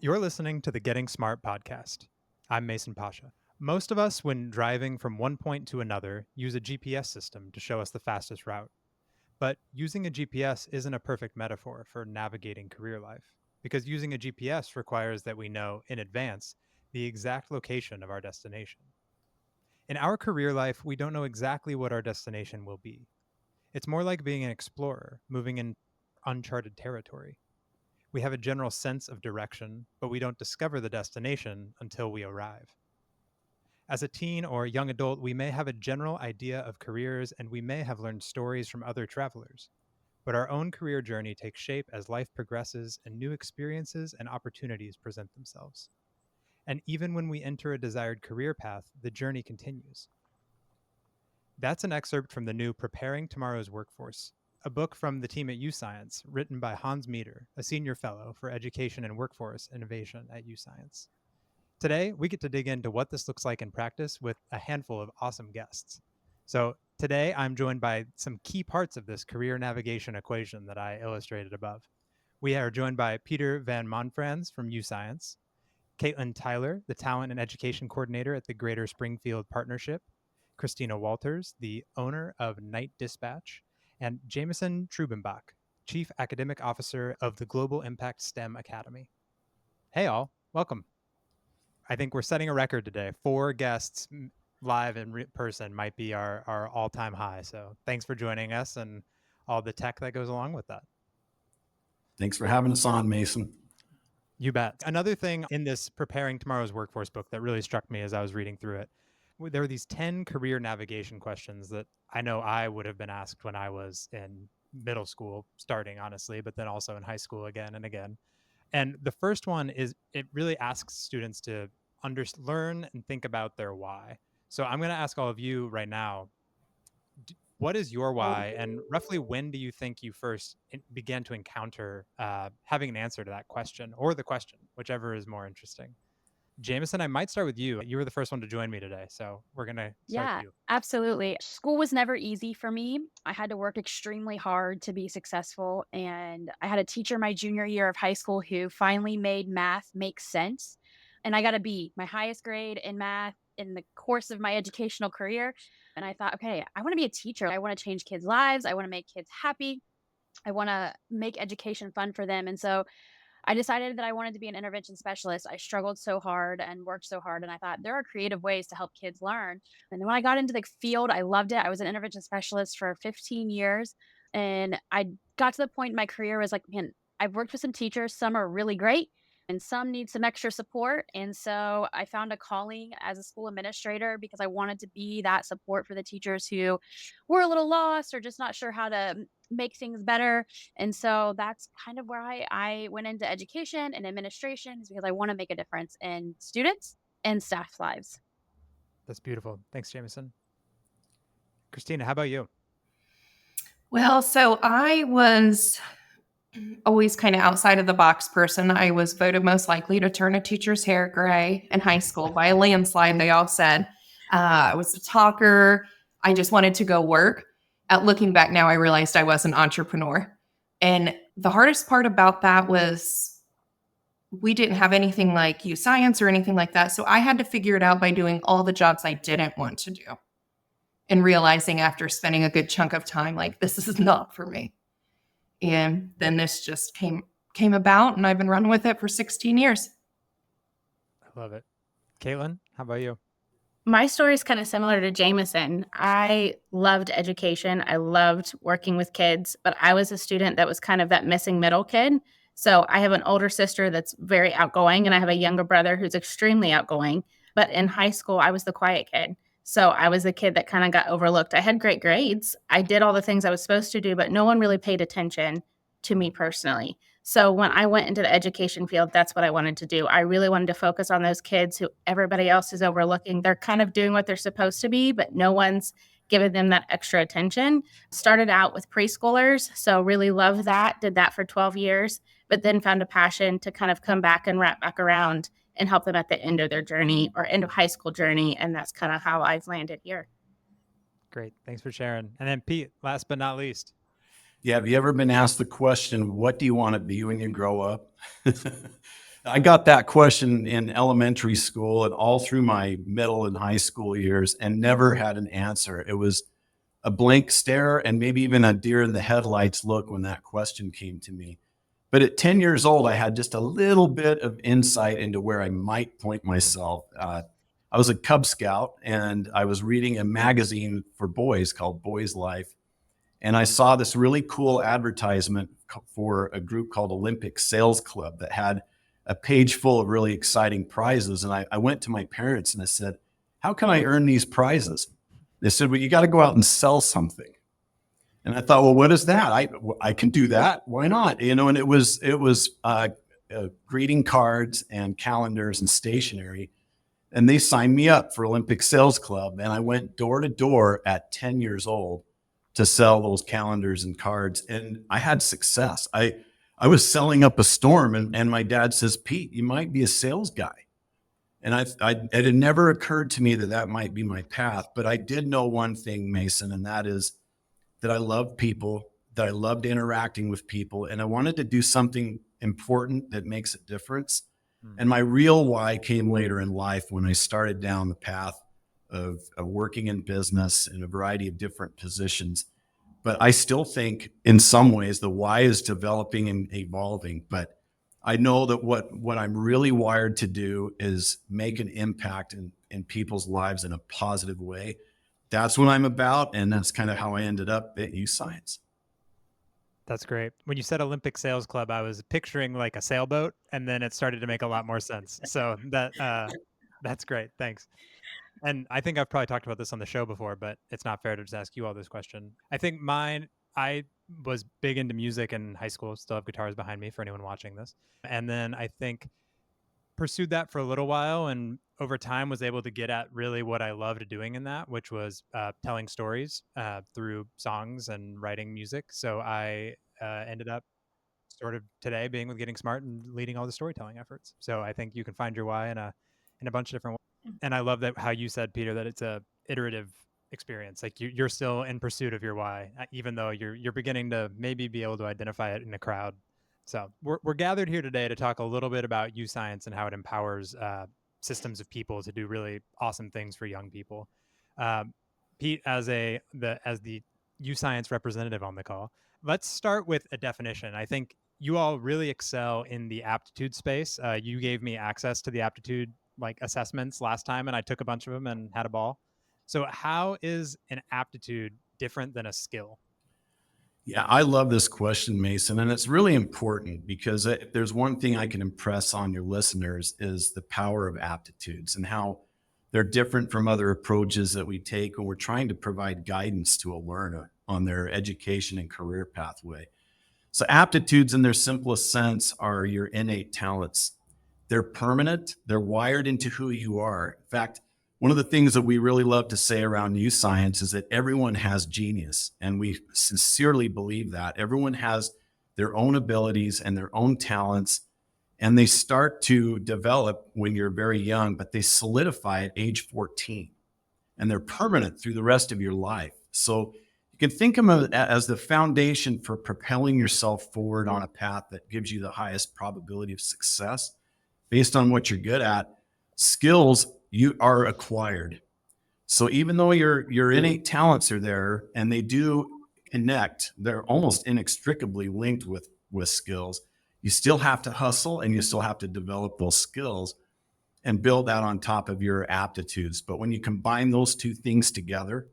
You're listening to the Getting Smart podcast. I'm Mason Pashia. Most of us, when driving from one point to another, use a GPS system to show us the fastest route. But using a GPS isn't a perfect metaphor for navigating career life, because using a GPS requires that we know in advance the exact location of our destination. In our career life, we don't know exactly what our destination will be. It's more like being an explorer, moving in uncharted territory. We have a general sense of direction, but we don't discover the destination until we arrive. As a teen or young adult, we may have a general idea of careers and we may have learned stories from other travelers. But our own career journey takes shape as life progresses and new experiences and opportunities present themselves. And even when we enter a desired career path, the journey continues. That's an excerpt from the new Preparing Tomorrow's Workforce, a book from the team at YouScience, written by Hans Meter, a senior fellow for education and workforce innovation at YouScience. Today, we get to dig into what this looks like in practice with a handful of awesome guests. So today, I'm joined by some key parts of this career navigation equation that I illustrated above. We are joined by Peter Van Mondfrans from YouScience, Kaitlyn Tyler, the talent and education coordinator at the Greater Springfield Partnership, Christina Walters, the owner of Night Dispatch, and Jamison Truebenbach, Chief Academic Officer of the Global Impact STEM Academy. Hey all, welcome. I think we're setting a record today. 4 guests live in person might be our all-time high. So thanks for joining us and all the tech that goes along with that. Thanks for having us on, Mason. You bet. Another thing in this Preparing Tomorrow's Workforce book that really struck me as I was reading through it, there were these 10 career navigation questions that I know I would have been asked when I was in middle school, starting honestly, but then also in high school again and again. And the first one is, it really asks students to learn and think about their why. So I'm going to ask all of you right now, what is your why? And roughly when do you think you first began to encounter having an answer to that question, or the question, whichever is more interesting? Jamison, I might start with you. You were the first one to join me today, so we're going to start with you. Absolutely. School was never easy for me. I had to work extremely hard to be successful. And I had a teacher my junior year of high school who finally made math make sense. And I got a B, my highest grade in math in the course of my educational career. And I thought, okay, I want to be a teacher. I want to change kids' lives. I want to make kids happy. I want to make education fun for them. And so I decided that I wanted to be an intervention specialist. I struggled so hard and worked so hard, and I thought there are creative ways to help kids learn. And then when I got into the field, I loved it. I was an intervention specialist for 15 years, and I got to the point in my career where I was like, man, I've worked with some teachers. Some are really great, and some need some extra support. And so I found a calling as a school administrator because I wanted to be that support for the teachers who were a little lost or just not sure how to make things better. And so that's kind of where I went into education and administration, is because I want to make a difference in students and staff lives. That's beautiful. Thanks, Jamison. Christina, how about you? Well, so I was always kind of outside of the box person. I was voted most likely to turn a teacher's hair gray in high school by a landslide, they all said. I was a talker. I just wanted to go work. Looking back now, I realized I was an entrepreneur. And the hardest part about that was we didn't have anything like YouScience or anything like that. So I had to figure it out by doing all the jobs I didn't want to do and realizing after spending a good chunk of time, like, this is not for me. And then this just came about, and I've been running with it for 16 years. I love it. Kaitlyn, how about you? My story is kind of similar to Jamison. I loved education. I loved working with kids, but I was a student that was kind of that missing middle kid. So I have an older sister that's very outgoing, and I have a younger brother who's extremely outgoing. But in high school, I was the quiet kid. So I was the kid that kind of got overlooked. I had great grades. I did all the things I was supposed to do, but no one really paid attention to me personally. So when I went into the education field, that's what I wanted to do. I really wanted to focus on those kids who everybody else is overlooking. They're kind of doing what they're supposed to be, but no one's giving them that extra attention. Started out with preschoolers, so really loved that. Did that for 12 years, but then found a passion to kind of come back and wrap back around and help them at the end of their journey or end of high school journey. And that's kind of how I've landed here. Great. Thanks for sharing. And then Pete, last but not least. Yeah, have you ever been asked the question, what do you want to be when you grow up? I got that question in elementary school and all through my middle and high school years and never had an answer. It was a blank stare and maybe even a deer in the headlights look when that question came to me. But at 10 years old, I had just a little bit of insight into where I might point myself. I was a Cub Scout and I was reading a magazine for boys called Boys Life. And I saw this really cool advertisement for a group called Olympic Sales Club that had a page full of really exciting prizes. And I went to my parents and I said, how can I earn these prizes? They said, well, you got to go out and sell something. And I thought, well, what is that? I can do that. Why not? And it was greeting cards and calendars and stationery. And they signed me up for Olympic Sales Club. And I went door to door at 10 years old to sell those calendars and cards. And I had success. I was selling up a storm and my dad says, Pete, you might be a sales guy. And it had never occurred to me that might be my path. But I did know one thing, Mason, and that is that I loved people, that I loved interacting with people. And I wanted to do something important that makes a difference. And my real why came later in life when I started down the path of working in business in a variety of different positions. But I still think in some ways the why is developing and evolving. But I know that what I'm really wired to do is make an impact in people's lives in a positive way. That's what I'm about. And that's kind of how I ended up at YouScience. That's great. When you said Olympic Sales Club, I was picturing like a sailboat, and then it started to make a lot more sense. So that's great. Thanks. And I think I've probably talked about this on the show before, but it's not fair to just ask you all this question. I think I was big into music in high school, still have guitars behind me for anyone watching this. And then I think pursued that for a little while and over time was able to get at really what I loved doing in that, which was telling stories through songs and writing music. So I ended up sort of today being with Getting Smart and leading all the storytelling efforts. So I think you can find your why in a bunch of different ways. And I love that how you said, Peter, that it's a iterative experience. Like you're still in pursuit of your why, even though you're beginning to maybe be able to identify it in a crowd. So we're gathered here today to talk a little bit about YouScience and how it empowers systems of people to do really awesome things for young people. Pete, as the YouScience representative on the call, let's start with a definition. I think you all really excel in the aptitude space. You gave me access to the aptitude assessments last time, and I took a bunch of them and had a ball. So how is an aptitude different than a skill? Yeah, I love this question, Mason, and it's really important because if there's one thing I can impress on your listeners is the power of aptitudes and how they're different from other approaches that we take when we're trying to provide guidance to a learner on their education and career pathway. So aptitudes in their simplest sense are your innate talents. They're permanent. They're wired into who you are. In fact, one of the things that we really love to say around YouScience is that everyone has genius, and we sincerely believe that. Everyone has their own abilities and their own talents, and they start to develop when you're very young, but they solidify at age 14, and they're permanent through the rest of your life. So you can think of them as the foundation for propelling yourself forward on a path that gives you the highest probability of success based on what you're good at. Skills you are acquired. So even though your innate talents are there and they do connect, they're almost inextricably linked with skills. You still have to hustle and you still have to develop those skills and build that on top of your aptitudes. But when you combine those two things together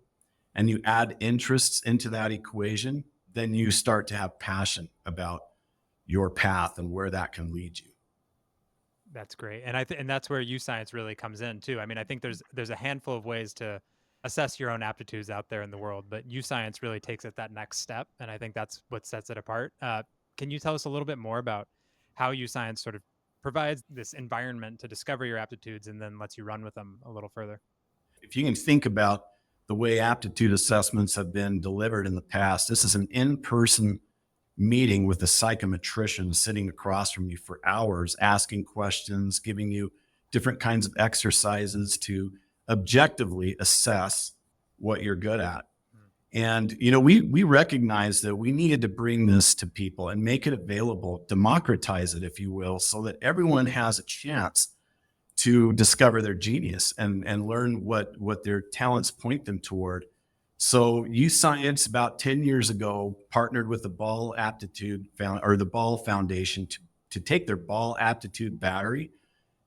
and you add interests into that equation, then you start to have passion about your path and where that can lead you. That's great. And and that's where YouScience really comes in too. I mean, I think there's a handful of ways to assess your own aptitudes out there in the world, but YouScience really takes it that next step. And I think that's what sets it apart. Can you tell us a little bit more about how YouScience sort of provides this environment to discover your aptitudes and then lets you run with them a little further? If you can think about the way aptitude assessments have been delivered in the past, this is an in-person meeting with a psychometrician sitting across from you for hours, asking questions, giving you different kinds of exercises to objectively assess what you're good at. And, you know, we recognized that we needed to bring this to people and make it available, democratize it, if you will, so that everyone has a chance to discover their genius and learn what their talents point them toward. So YouScience about 10 years ago partnered with the Ball Foundation to take their Ball Aptitude battery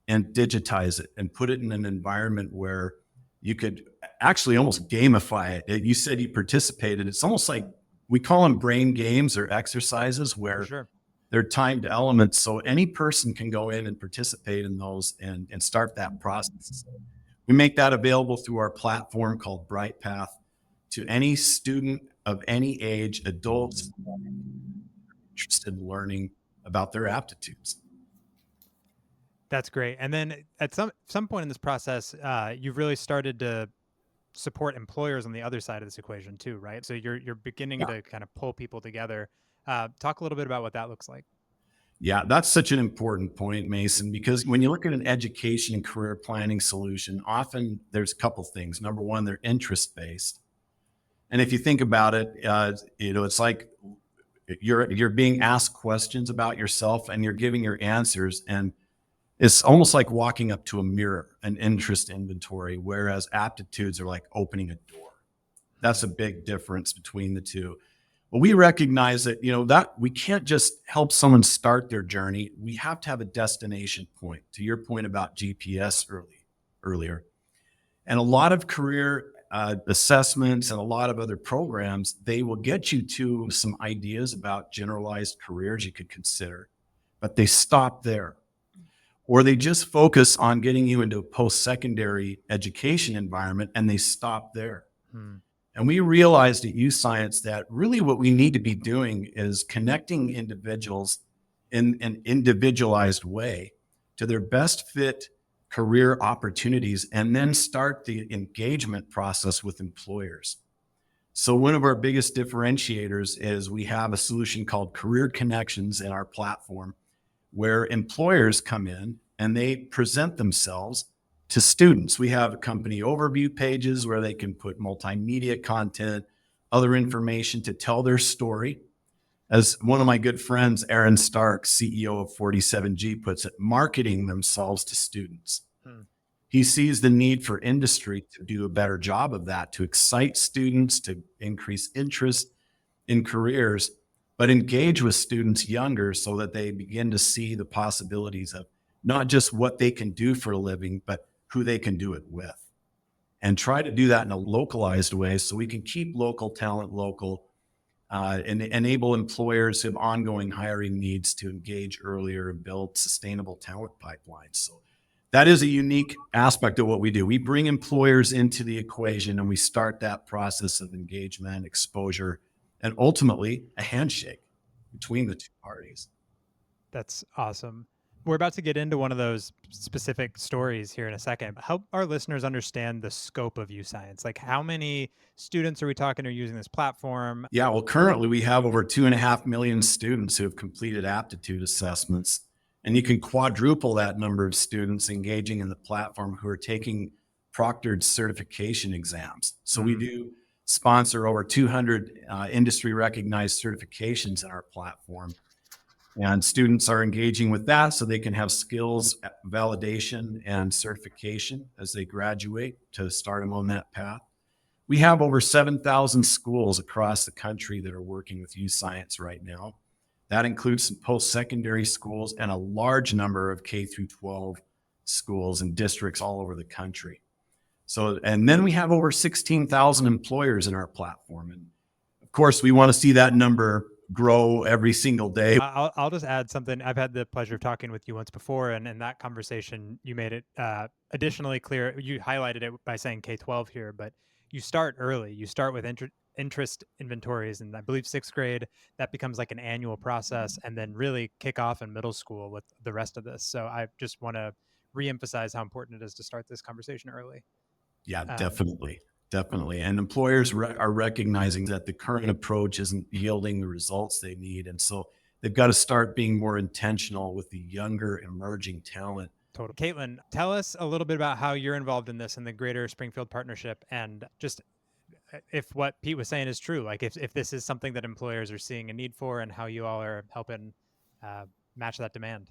and digitize it and put it in an environment where you could actually almost gamify it. You said you participated. It's almost like we call them brain games or exercises For where sure. they're timed elements. So any person can go in and participate in those and start that process. We make that available through our platform called BrightPath to any student of any age, adults interested in learning about their aptitudes. That's great. And then at some point in this process, you've really started to support employers on the other side of this equation too, right? So you're beginning to kind of pull people together. Talk a little bit about what that looks like. Yeah, that's such an important point, Mason, because when you look at an education and career planning solution, often there's a couple things. Number one, they're interest-based. And if you think about it, you know, it's like you're being asked questions about yourself and you're giving your answers. And it's almost like walking up to a mirror, an interest inventory, whereas aptitudes are like opening a door. That's a big difference between the two. But we recognize that, you know, that we can't just help someone start their journey. We have to have a destination point, to your point about GPS earlier. And a lot of career assessments and a lot of other programs, they will get you to some ideas about generalized careers you could consider, but they stop there. Or they just focus on getting you into a post-secondary education environment and they stop there. And we realized at YouScience that really what we need to be doing is connecting individuals in an individualized way to their best fit career opportunities and then start the engagement process with employers. So one of our biggest differentiators is we have a solution called Career Connections in our platform where employers come in and they present themselves to students. We have company overview pages where they can put multimedia content, other information to tell their story. As one of my good friends, Aaron Stark, CEO of 47G, puts it, marketing themselves to students. He sees the need for industry to do a better job of that, to excite students, to increase interest in careers, but engage with students younger so that they begin to see the possibilities of not just what they can do for a living, but who they can do it with. And try to do that in a localized way so we can keep local talent local and enable employers who have ongoing hiring needs to engage earlier and build sustainable talent pipelines. So that is a unique aspect of what we do. We bring employers into the equation and we start that process of engagement, exposure, and ultimately a handshake between the two parties. That's awesome. We're about to get into one of those specific stories here in a second. Help our listeners understand the scope of YouScience. Like, how many students are we talking are using this platform? Yeah, well, currently we have over 2.5 million students who have completed aptitude assessments. And you can quadruple that number of students engaging in the platform who are taking proctored certification exams. So we do sponsor over 200 industry recognized certifications in our platform. And students are engaging with that so they can have skills validation and certification as they graduate to start them on that path. We have over 7,000 schools across the country that are working with YouScience right now. That includes some post-secondary schools and a large number of K through 12 schools and districts all over the country. So, and then we have over 16,000 employers in our platform. And of course, we want to see that number grow every single day. I'll just add something. I've had the pleasure of talking with you once before, and in that conversation, you made it additionally clear. You highlighted it by saying K-12 here, but you start early. You start with interest inventories, and I believe 6th grade. That becomes like an annual process, and then really kick off in middle school with the rest of this. So I just want to reemphasize how important it is to start this conversation early. Yeah, definitely. Definitely. And employers are recognizing that the current approach isn't yielding the results they need. And so they've got to start being more intentional with the younger emerging talent. Totally. Kaitlyn, tell us a little bit about how you're involved in this in the Greater Springfield Partnership and just if what Pete was saying is true, like if this is something that employers are seeing a need for and how you all are helping uh, match that demand.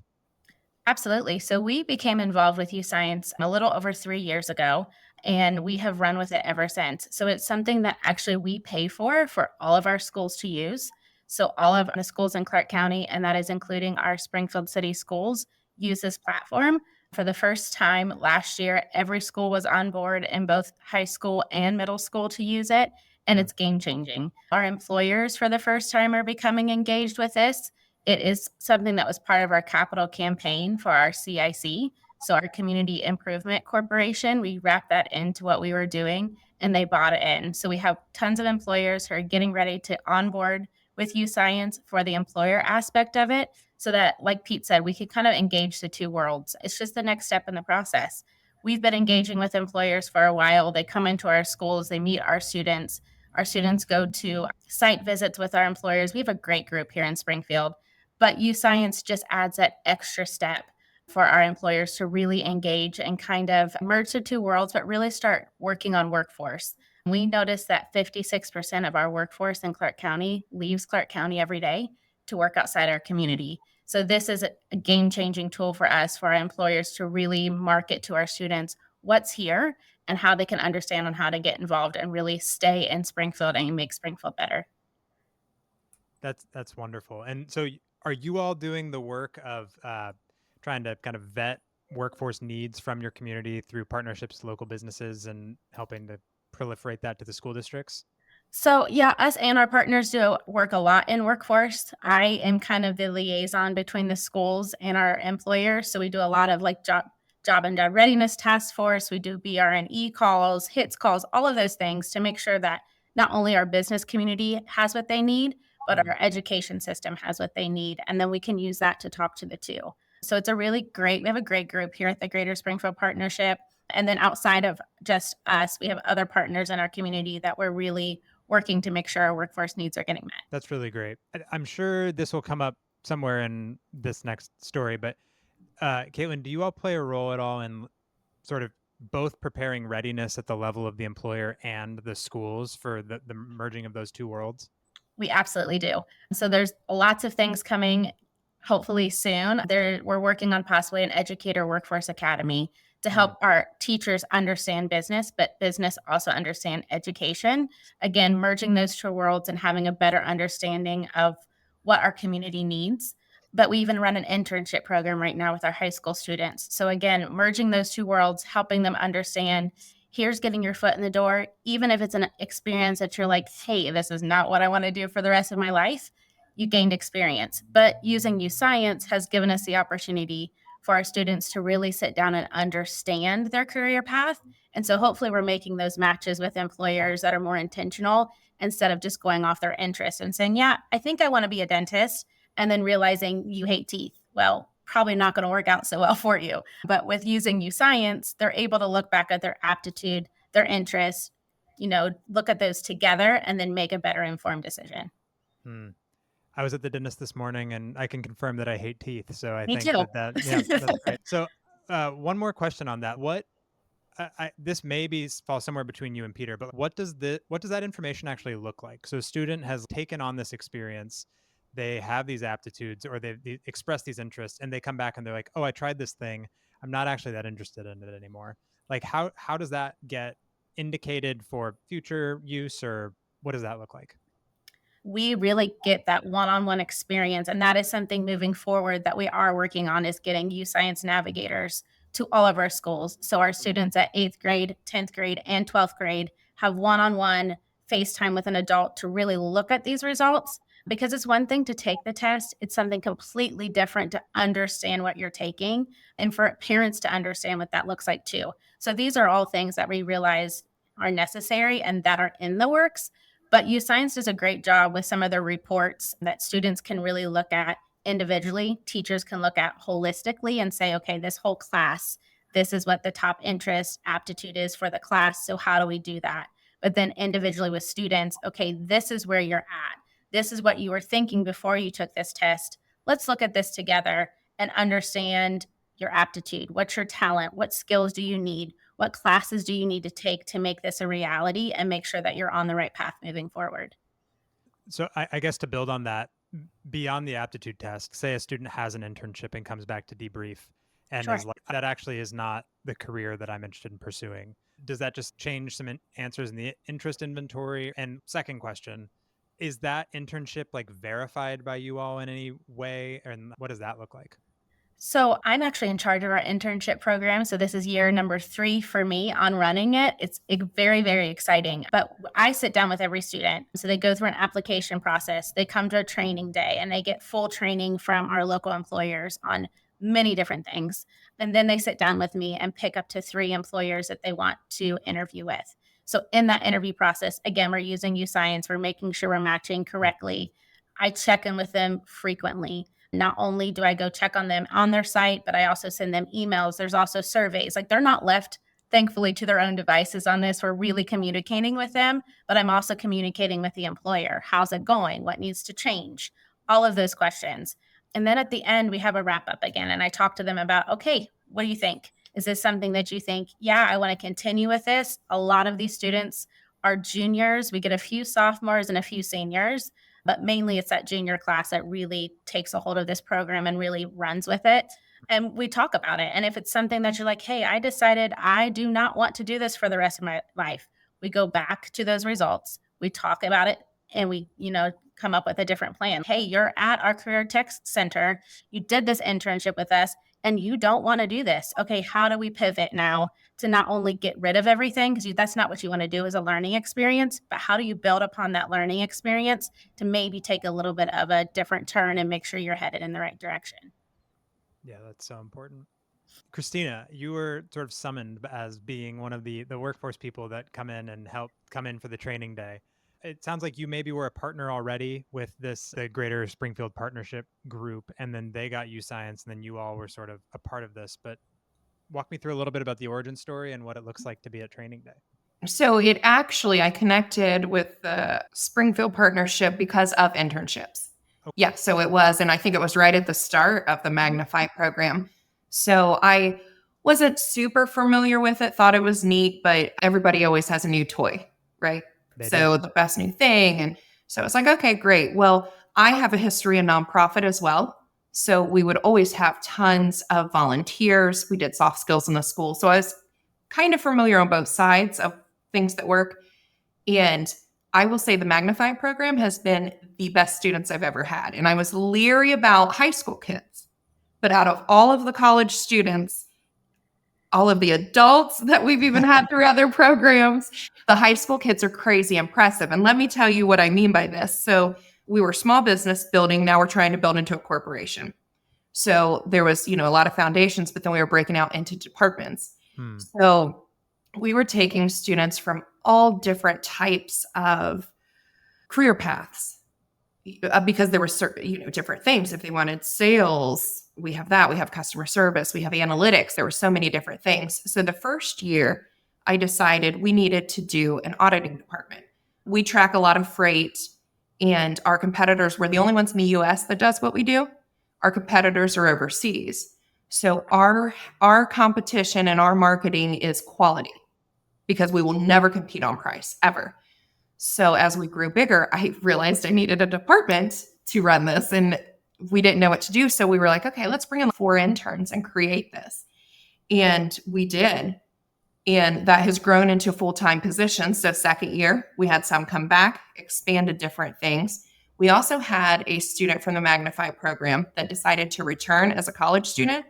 Absolutely. So we became involved with YouScience a little over 3 years ago, and we have run with it ever since. So it's something that actually we pay for all of our schools to use. So all of the schools in Clark County, and that is including our Springfield City schools, use this platform. For the first time last year, every school was on board in both high school and middle school to use it, and it's game changing. Our employers, for the first time, are becoming engaged with this. It is something that was part of our capital campaign for our CIC. So our Community Improvement Corporation, we wrapped that into what we were doing and they bought it in. So we have tons of employers who are getting ready to onboard with YouScience for the employer aspect of it. So that, like Pete said, we could kind of engage the two worlds. It's just the next step in the process. We've been engaging with employers for a while. They come into our schools, they meet our students. Our students go to site visits with our employers. We have a great group here in Springfield. But YouScience just adds that extra step for our employers to really engage and kind of merge the two worlds, but really start working on workforce. We noticed that 56% of our workforce in Clark County leaves Clark County every day to work outside our community. So this is a game-changing tool for us, for our employers to really market to our students what's here and how they can understand on how to get involved and really stay in Springfield and make Springfield better. That's wonderful. And so are you all doing the work of trying to kind of vet workforce needs from your community through partnerships, local businesses, and helping to proliferate that to the school districts? So, yeah, us and our partners do work a lot in workforce. I am kind of the liaison between the schools and our employers. So we do a lot of like job and job readiness task force. We do BRNE calls, HITS calls, all of those things to make sure that not only our business community has what they need, but our education system has what they need. And then we can use that to talk to the two. So it's we have a great group here at the Greater Springfield Partnership. And then outside of just us, we have other partners in our community that we're really working to make sure our workforce needs are getting met. That's really great. I'm sure this will come up somewhere in this next story, but Kaitlyn, do you all play a role at all in sort of both preparing readiness at the level of the employer and the schools for the merging of those two worlds? We absolutely do. So there's lots of things coming hopefully soon. We're working on possibly an educator workforce academy to help our teachers understand business, but business also understand education. Again, merging those two worlds and having a better understanding of what our community needs. But we even run an internship program right now with our high school students. So again, merging those two worlds, helping them understand, here's getting your foot in the door, even if it's an experience that you're like, hey, this is not what I want to do for the rest of my life. You gained experience. But using YouScience has given us the opportunity for our students to really sit down and understand their career path. And so hopefully we're making those matches with employers that are more intentional instead of just going off their interest and saying, yeah, I think I want to be a dentist, and then realizing you hate teeth. Well, probably not going to work out so well for you. But with using YouScience, they're able to look back at their aptitude, their interests, look at those together and then make a better informed decision. I was at the dentist this morning and I can confirm that I hate teeth. So I Me think too. that's great. So one more question on that. This maybe falls somewhere between you and Peter, but what does that information actually look like? So a student has taken on this experience, they have these aptitudes or they express these interests, and they come back and they're like, oh, I tried this thing, I'm not actually that interested in it anymore. Like how does that get indicated for future use, or what does that look like? We really get that one-on-one experience. And that is something moving forward that we are working on, is getting YouScience navigators to all of our schools. So our students at 8th grade, 10th grade, and 12th grade have one-on-one FaceTime with an adult to really look at these results. Because it's one thing to take the test, it's something completely different to understand what you're taking and for parents to understand what that looks like too. So these are all things that we realize are necessary and that are in the works. But YouScience does a great job with some of the reports that students can really look at individually. Teachers can look at holistically and say, okay, this whole class, this is what the top interest aptitude is for the class. So how do we do that? But then individually with students, okay, this is where you're at. This is what you were thinking before you took this test. Let's look at this together and understand your aptitude. What's your talent? What skills do you need? What classes do you need to take to make this a reality and make sure that you're on the right path moving forward? So I guess to build on that, beyond the aptitude test, say a student has an internship and comes back to debrief and Sure. is like, that actually is not the career that I'm interested in pursuing. Does that just change some answers in the interest inventory? And second question, is that internship like verified by you all in any way? And what does that look like? So I'm actually in charge of our internship program. So this is year number 3 for me on running it. It's very, very exciting. But I sit down with every student. So they go through an application process. They come to a training day and they get full training from our local employers on many different things. And then they sit down with me and pick up to 3 employers that they want to interview with. So in that interview process, again, we're using YouScience. We're making sure we're matching correctly. I check in with them frequently. Not only do I go check on them on their site, but I also send them emails. There's also surveys. Like they're not left, thankfully, to their own devices on this. We're really communicating with them, but I'm also communicating with the employer. How's it going? What needs to change? All of those questions. And then at the end, we have a wrap up again. And I talk to them about, okay, what do you think? Is this something that you think, yeah, I want to continue with this? A lot of these students are juniors. We get a few sophomores and a few seniors, but mainly it's that junior class that really takes a hold of this program and really runs with it. And we talk about it. And if it's something that you're like, hey, I decided I do not want to do this for the rest of my life, we go back to those results. We talk about it and we, come up with a different plan. Hey, you're at our career tech center. You did this internship with us and you don't want to do this. Okay, how do we pivot now to not only get rid of everything, because that's not what you want to do as a learning experience, but how do you build upon that learning experience to maybe take a little bit of a different turn and make sure you're headed in the right direction? Yeah, that's so important. Christina, you were sort of summoned as being one of the workforce people that come in and help come in for the training day. It sounds like you maybe were a partner already with the Greater Springfield Partnership group, and then they got YouScience, and then you all were sort of a part of this. But walk me through a little bit about the origin story and what it looks like to be at training day. So I connected with the Springfield Partnership because of internships. Okay. Yeah, so it was, and I think it was right at the start of the Magnify program. So I wasn't super familiar with it, thought it was neat, but everybody always has a new toy, right? So the best new thing. And so it's like, okay, great. Well, I have a history in nonprofit as well. So we would always have tons of volunteers. We did soft skills in the school. So I was kind of familiar on both sides of things that work. And I will say the Magnify program has been the best students I've ever had. And I was leery about high school kids. But out of all of the college students, all of the adults that we've even had through other programs, the high school kids are crazy impressive. And let me tell you what I mean by this. So we were small business building. Now we're trying to build into a corporation. So there was, a lot of foundations, but then we were breaking out into departments. So we were taking students from all different types of career paths because there were certain, different things. If they wanted sales, we have that. We have customer service. We have analytics. There were so many different things. So the first year, I decided we needed to do an auditing department. We track a lot of freight, and our competitors were the only ones in the US that does what we do. Our competitors are overseas. So our competition and our marketing is quality because we will never compete on price, ever. So as we grew bigger, I realized I needed a department to run this, and we didn't know what to do. So we were like, okay, let's bring in 4 interns and create this. And we did. And that has grown into full-time positions. So second year, we had some come back, expanded different things. We also had a student from the Magnify program that decided to return as a college student.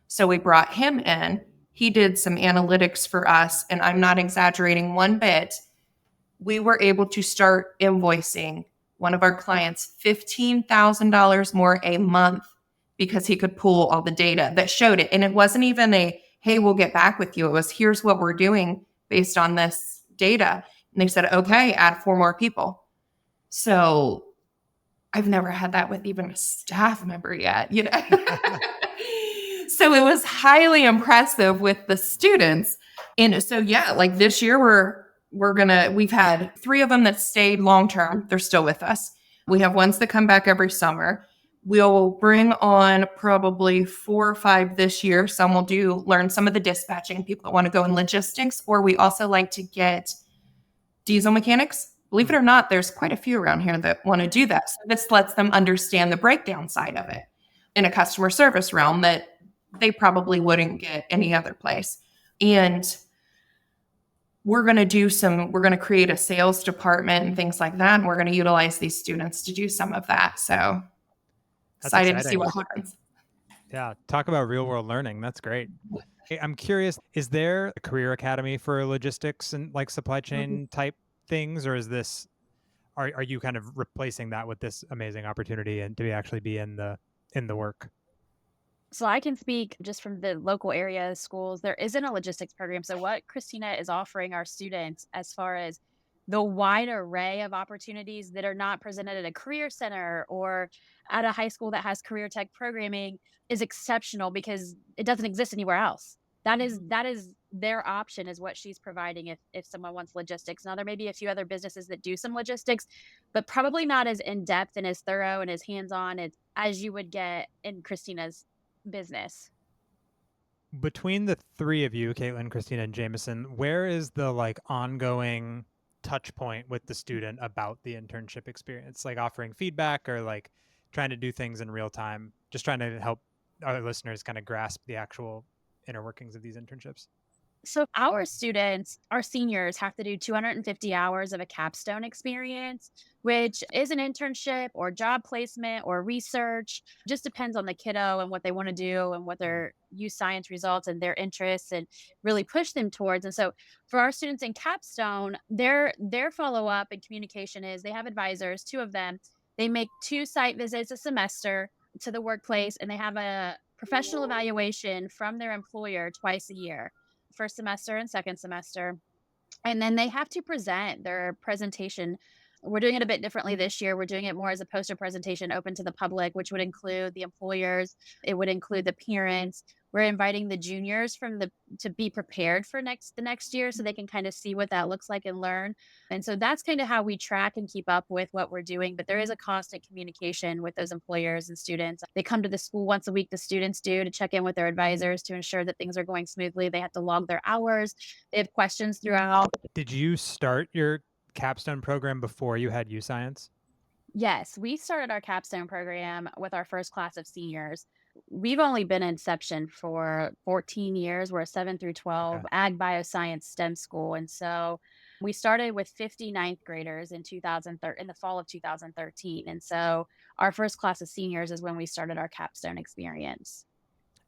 So we brought him in. He did some analytics for us. And I'm not exaggerating one bit. We were able to start invoicing one of our clients $15,000 more a month because he could pull all the data that showed it. And it wasn't even hey, we'll get back with you. It was, here's what we're doing based on this data. And they said, okay, add 4 more people. So I've never had that with even a staff member yet, So it was highly impressive with the students. And so, yeah, like this year we've had 3 of them that stayed long-term. They're still with us. We have ones that come back every summer. We'll bring on probably 4 or 5 this year. Some will learn some of the dispatching, people that want to go in logistics, or we also like to get diesel mechanics. Believe it or not, there's quite a few around here that want to do that. So this lets them understand the breakdown side of it in a customer service realm that they probably wouldn't get any other place. And we're going to create a sales department and things like that. And we're going to utilize these students to do some of that. So That's excited to see exciting. what happens. Yeah. Talk about real world learning. That's great. Hey, I'm curious, is there a career academy for logistics and like supply chain type things, or is this, are you kind of replacing that with this amazing opportunity and to actually be in the work? So I can speak just from the local area schools. There isn't a logistics program. So what Christina is offering our students as far as the wide array of opportunities that are not presented at a career center or at a high school that has career tech programming is exceptional because it doesn't exist anywhere else. That is their option is what she's providing if someone wants logistics. Now there may be a few other businesses that do some logistics, but probably not as in depth and as thorough and as hands-on as you would get in Christina's business. Between the three of you, Kaitlyn, Christina, and Jamison, where is the like ongoing touch point with the student about the internship experience? Like offering feedback or like trying to do things in real time, just trying to help our listeners kind of grasp the actual inner workings of these internships. So our students, our seniors have to do 250 hours of a capstone experience, which is an internship or job placement or research. Just depends on the kiddo and what they want to do and what their YouScience results and their interests and really push them towards. And so for our students in capstone, their follow up and communication is they have advisors, two of them. They make 2 site visits a semester to the workplace and they have a professional evaluation from their employer twice a year, first semester and second semester. And then they have to present their presentation. We're doing it a bit differently this year. We're doing it more as a poster presentation open to the public, which would include the employers. It would include the parents. We're inviting the juniors to be prepared for the next year so they can kind of see what that looks like and learn. And so that's kind of how we track and keep up with what we're doing. But there is a constant communication with those employers and students. They come to the school once a week, the students do, to check in with their advisors to ensure that things are going smoothly. They have to log their hours. They have questions throughout. Did you start your capstone program before you had YouScience? Yes, we started our capstone program with our first class of seniors. We've only been in inception for 14 years. We're a 7 through 12 Okay. ag bioscience STEM school. And so we started with 50 ninth graders in in the fall of 2013. And so our first class of seniors is when we started our capstone experience.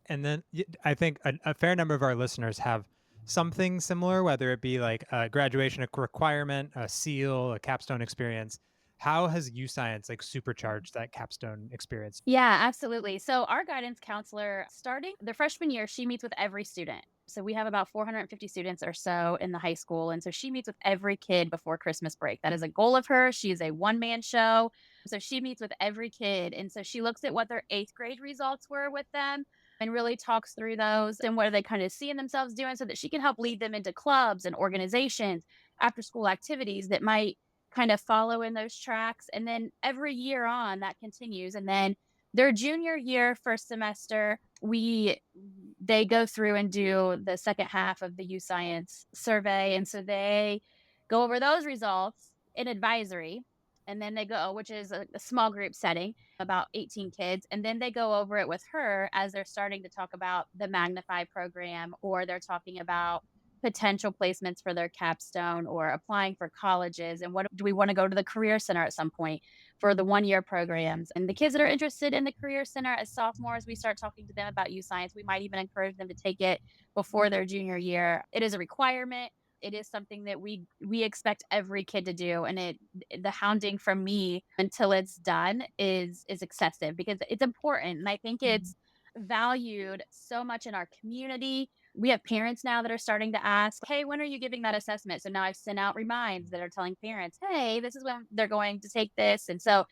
And then I think a fair number of our listeners have something similar, whether it be like a graduation requirement, a seal, a capstone experience. How has YouScience like supercharged that capstone experience? Yeah, absolutely. So our guidance counselor, starting the freshman year, she meets with every student. So we have about 450 students or so in the high school. And so she meets with every kid before Christmas break. That is a goal of hers. She is a one-man show. So she meets with every kid. And so she looks at what their 8th grade results were with them and really talks through those and what are they kind of seeing themselves doing so that she can help lead them into clubs and organizations, after school activities that might kind of follow in those tracks. And then every year on that continues. And then their junior year, first semester, they go through and do the second half of the YouScience survey. And so they go over those results in advisory. And then they go, which is a small group setting, about 18 kids. And then they go over it with her as they're starting to talk about the Magnify program, or they're talking about potential placements for their capstone or applying for colleges. And what do we want to go to the career center at some point for the 1-year programs? And the kids that are interested in the career center as sophomores, we start talking to them about YouScience. We might even encourage them to take it before their junior year. It is a requirement. It is something that we expect every kid to do, and the hounding from me until it's done is excessive because it's important, and I think it's valued so much in our community. We have parents now that are starting to ask, hey, when are you giving that assessment? So now I've sent out reminds that are telling parents, hey, this is when they're going to take this. And so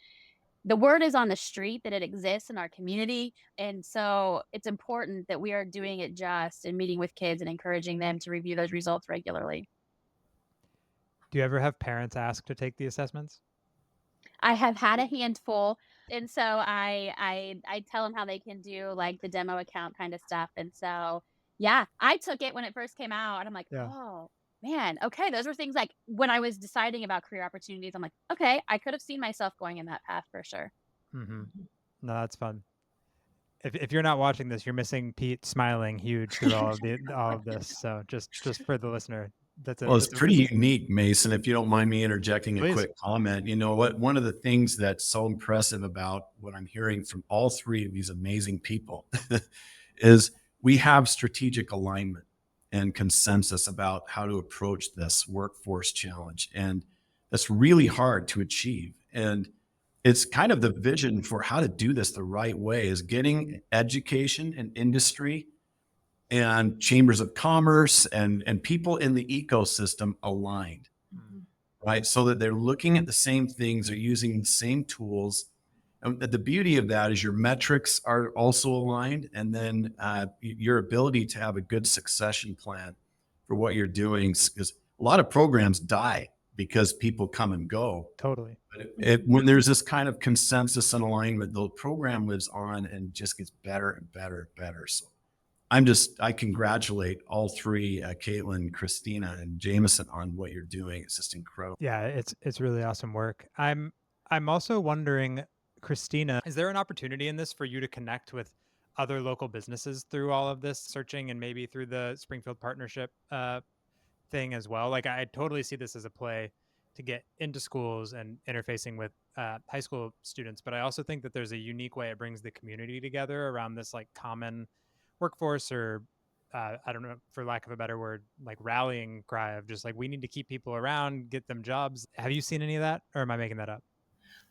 the word is on the street that it exists in our community. And so it's important that we are doing it just and meeting with kids and encouraging them to review those results regularly. Do you ever have parents ask to take the assessments? I have had a handful. And so I tell them how they can do like the demo account kind of stuff. And so yeah, I took it when it first came out, and I'm like, Yeah. oh man, okay, those were things like when I was deciding about career opportunities. I'm like, okay, I could have seen myself going in that path for sure. Mm-hmm. No, that's fun. If you're not watching this, you're missing Pete smiling huge through all of this. So just for the listener, Well, it's that's pretty unique, Mason. If you don't mind me interjecting a Please. quick comment, you know what? One of the things that's so impressive about what I'm hearing from all three of these amazing people is we have strategic alignment and consensus about how to approach this workforce challenge. And that's really hard to achieve. And it's kind of the vision for how to do this the right way is getting education and industry and chambers of commerce and people in the ecosystem aligned, right? So that they're looking at the same things, they're using the same tools. And the beauty of that is your metrics are also aligned, and then your ability to have a good succession plan for what you're doing. Because a lot of programs die because people come and go. totally. But when there's this kind of consensus and alignment, the program lives on and just gets better and better and better. So I congratulate all three, Kaitlyn, Christina, and Jamison on what you're doing. It's just incredible. Yeah, it's really awesome work. I'm also wondering, Christina, is there an opportunity in this for you to connect with other local businesses through all of this searching, and maybe through the Springfield Partnership thing as well? Like, I totally see this as a play to get into schools and interfacing with high school students, but I also think that there's a unique way it brings the community together around this like common workforce, or I don't know, for lack of a better word, like rallying cry of just like, we need to keep people around, get them jobs. Have you seen any of that, or am I making that up?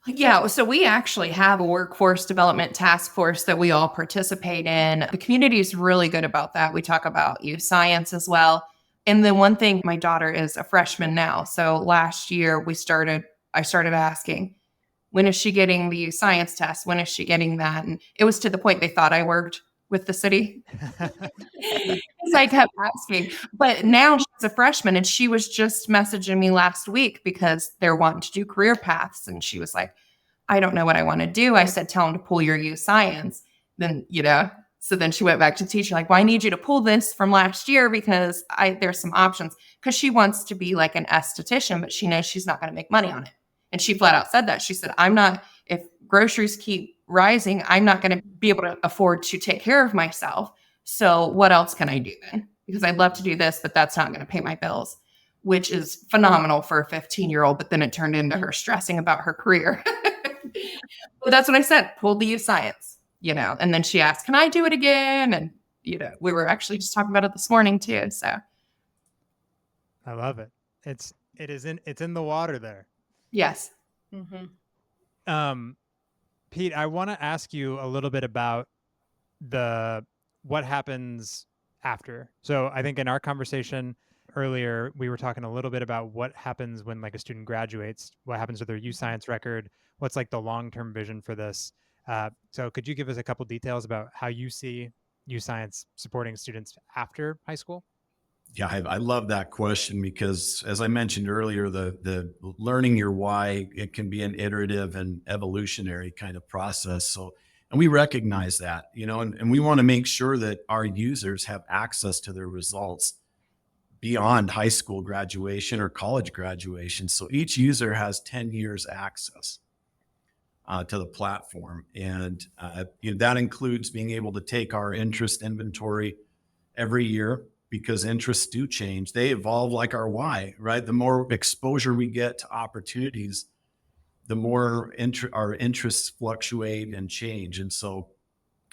Yeah, so we actually have a workforce development task force that we all participate in. The community is really good about that. We talk about YouScience as well. And the one thing, my daughter is a freshman now. So last year I started asking, when is she getting the YouScience test? When is she getting that? And it was to the point they thought I worked with the city. Because I kept asking. But now she's a freshman, and she was just messaging me last week because they're wanting to do career paths. And she was like, I don't know what I want to do. I said, tell them to pull your YouScience. Then, so then she went back to teacher, like, well, I need you to pull this from last year because there's some options. Because she wants to be like an esthetician, but she knows she's not going to make money on it. And she flat out said that. She said, if groceries keep rising, I'm not going to be able to afford to take care of myself. So what else can I do then? Because I'd love to do this, but that's not going to pay my bills, which is phenomenal for a 15-year-old. But then it turned into her stressing about her career. But that's what I said, pull the YouScience, and then she asked, can I do it again? And, we were actually just talking about it this morning too. So I love it. It's in the water there. yes. Mm-hmm. Pete, I want to ask you a little bit about what happens after. So I think in our conversation earlier, we were talking a little bit about what happens when like a student graduates, what happens with their YouScience record, what's like the long-term vision for this. So could you give us a couple details about how you see YouScience supporting students after high school? Yeah, I love that question because, as I mentioned earlier, the learning your why, it can be an iterative and evolutionary kind of process. So, and we recognize that, and we want to make sure that our users have access to their results beyond high school graduation or college graduation. So each user has 10 years access to the platform. And that includes being able to take our interest inventory every year, because interests do change. They evolve like our why, right? The more exposure we get to opportunities, the more our interests fluctuate and change. And so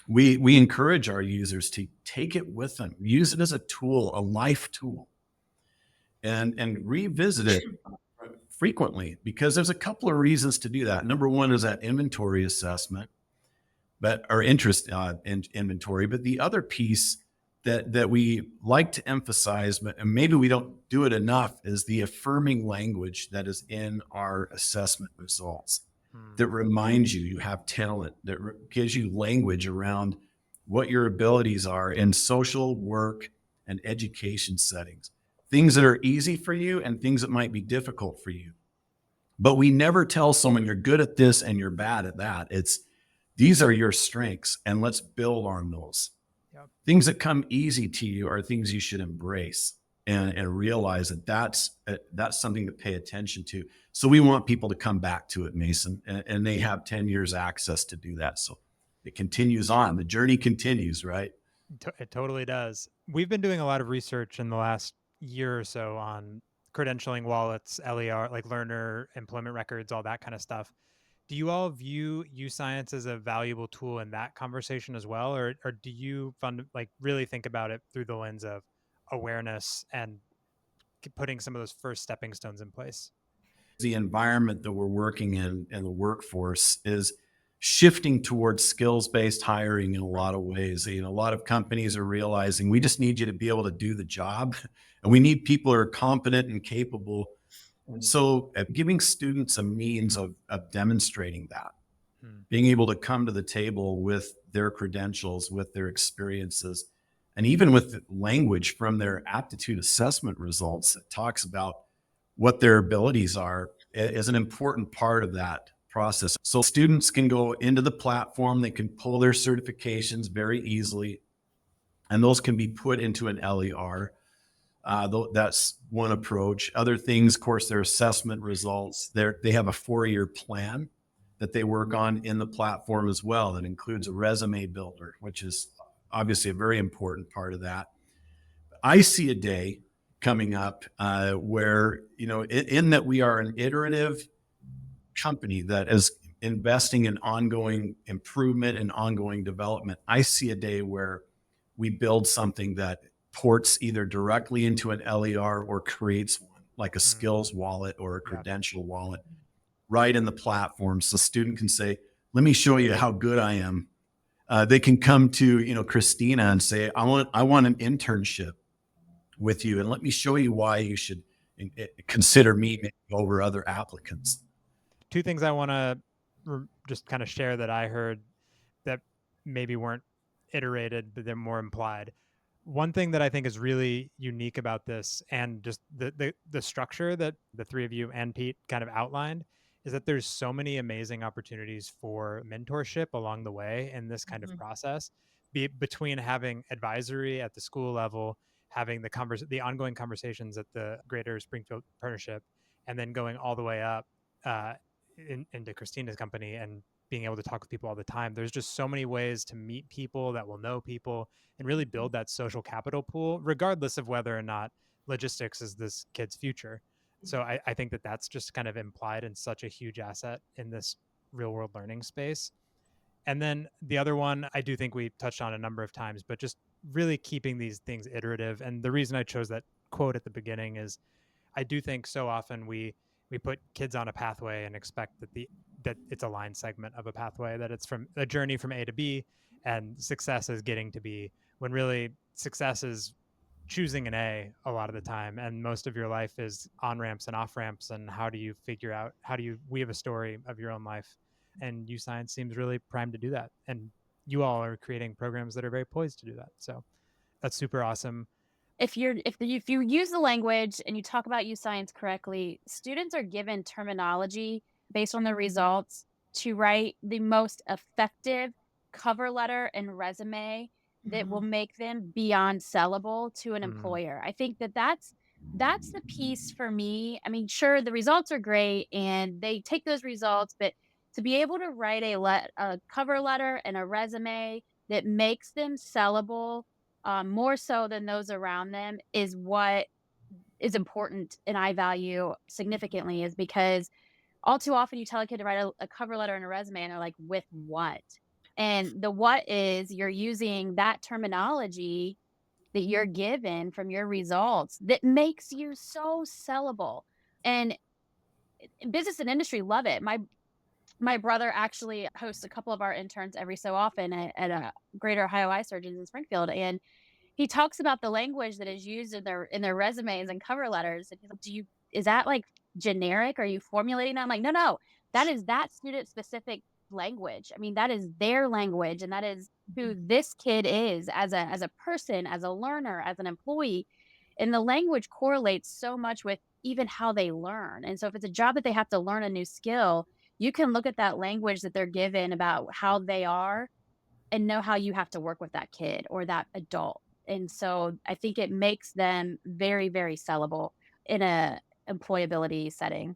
we encourage our users to take it with them, use it as a tool, a life tool, and revisit it frequently, because there's a couple of reasons to do that. Number one is that inventory assessment, or interest in inventory. But the other piece that we like to emphasize, and maybe we don't do it enough, is the affirming language that is in our assessment results that reminds you have talent, that gives you language around what your abilities are in social, work, and education settings. Things that are easy for you and things that might be difficult for you. But we never tell someone you're good at this and you're bad at that. It's These are your strengths, and let's build on those. Yep. Things that come easy to you are things you should embrace and realize that that's something to pay attention to. So we want people to come back to it, Mason, and they have 10 years access to do that. So it continues on. The journey continues, right? It totally does. We've been doing a lot of research in the last year or so on credentialing wallets, LER, like learner employment records, all that kind of stuff. Do you all view YouScience as a valuable tool in that conversation as well? Or do you really think about it through the lens of awareness and putting some of those first stepping stones in place? The environment that we're working in and the workforce is shifting towards skills-based hiring in a lot of ways. A lot of companies are realizing we just need you to be able to do the job, and we need people who are competent and capable. And so giving students a means of demonstrating that, being able to come to the table with their credentials, with their experiences, and even with language from their aptitude assessment results that talks about what their abilities are is an important part of that process. So students can go into the platform, they can pull their certifications very easily, and those can be put into an LER. That's one approach. Other things, of course, their assessment results. They have a 4-year plan that they work on in the platform as well. That includes a resume builder, which is obviously a very important part of that. I see a day coming up where, in that we are an iterative company that is investing in ongoing improvement and ongoing development. I see a day where we build something that ports either directly into an LER or creates one, like a skills wallet or a credential wallet, right in the platform. So a student can say, let me show you how good I am. They can come to, Christina and say, I want an internship with you, and let me show you why you should consider me over other applicants. Two things I want to just kind of share that I heard that maybe weren't iterated, but they're more implied. One thing that I think is really unique about this, and just the structure that the three of you and Pete kind of outlined, is that there's so many amazing opportunities for mentorship along the way in this kind of process, between having advisory at the school level, having the ongoing conversations at the Greater Springfield Partnership, and then going all the way up into Christina's company and being able to talk with people all the time. There's just so many ways to meet people that will know people and really build that social capital pool, regardless of whether or not logistics is this kid's future. So I think that that's just kind of implied in such a huge asset in this real world learning space. And then the other one, I do think we touched on a number of times, but just really keeping these things iterative. And the reason I chose that quote at the beginning is I do think so often we put kids on a pathway and expect that it's a line segment of a pathway, that it's from a journey from A to B, and success is getting to B, when really success is choosing an A a lot of the time. And most of your life is on ramps and off ramps. And how do you figure out, how do you weave a story of your own life? And YouScience seems really primed to do that. And you all are creating programs that are very poised to do that. So that's super awesome. If you use the language and you talk about YouScience correctly, students are given terminology based on the results to write the most effective cover letter and resume that will make them beyond sellable to an employer. I think that's the piece for me. I mean, sure, the results are great and they take those results, but to be able to write a cover letter and a resume that makes them sellable, more so than those around them, is what is important and I value significantly, is because all too often you tell a kid to write a cover letter and a resume and they're like, with what? And the what is, you're using that terminology that you're given from your results that makes you so sellable. And business and industry love it. My brother actually hosts a couple of our interns every so often at a Greater Ohio Eye Surgeons in Springfield, and he talks about the language that is used in their resumes and cover letters. And he's like, is that like generic? Are you formulating that? I'm like, no, that is that student specific language. I mean, that is their language, and that is who this kid is as a person, as a learner, as an employee. And the language correlates so much with even how they learn. And so if it's a job that they have to learn a new skill, you can look at that language that they're given about how they are and know how you have to work with that kid or that adult. And so I think it makes them very, very sellable in a employability setting.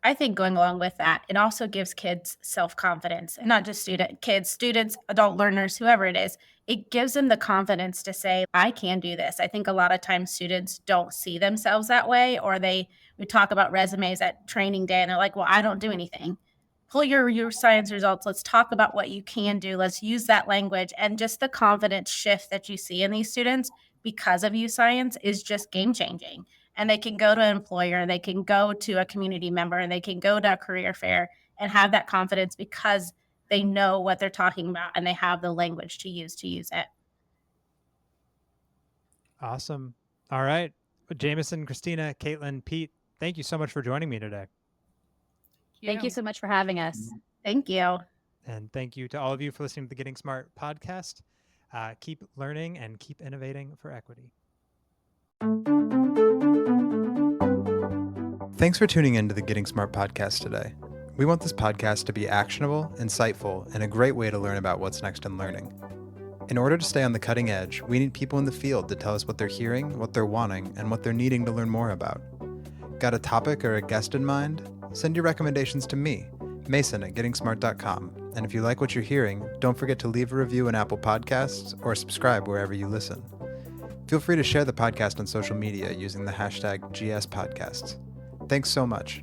I think going along with that, it also gives kids self-confidence, and not just kids, students, adult learners, whoever it is. It gives them the confidence to say, I can do this. I think a lot of times students don't see themselves that way, or we talk about resumes at training day and they're like, well, I don't do anything. Pull your science results. Let's talk about what you can do. Let's use that language. And just the confidence shift that you see in these students because of YouScience is just game changing. And they can go to an employer, they can go to a community member, and they can go to a career fair and have that confidence because they know what they're talking about and they have the language to use it. Awesome. All right. Jamison, Christina, Kaitlyn, Pete, thank you so much for joining me today. Thank you so much for having us. Thank you. And thank you to all of you for listening to the Getting Smart podcast. Keep learning and keep innovating for equity. Thanks for tuning in to the Getting Smart podcast today. We want this podcast to be actionable, insightful, and a great way to learn about what's next in learning. In order to stay on the cutting edge, we need people in the field to tell us what they're hearing, what they're wanting, and what they're needing to learn more about. Got a topic or a guest in mind? Send your recommendations to me, Mason at gettingsmart.com. And if you like what you're hearing, don't forget to leave a review in Apple Podcasts or subscribe wherever you listen. Feel free to share the podcast on social media using the hashtag GSPodcasts. Thanks so much.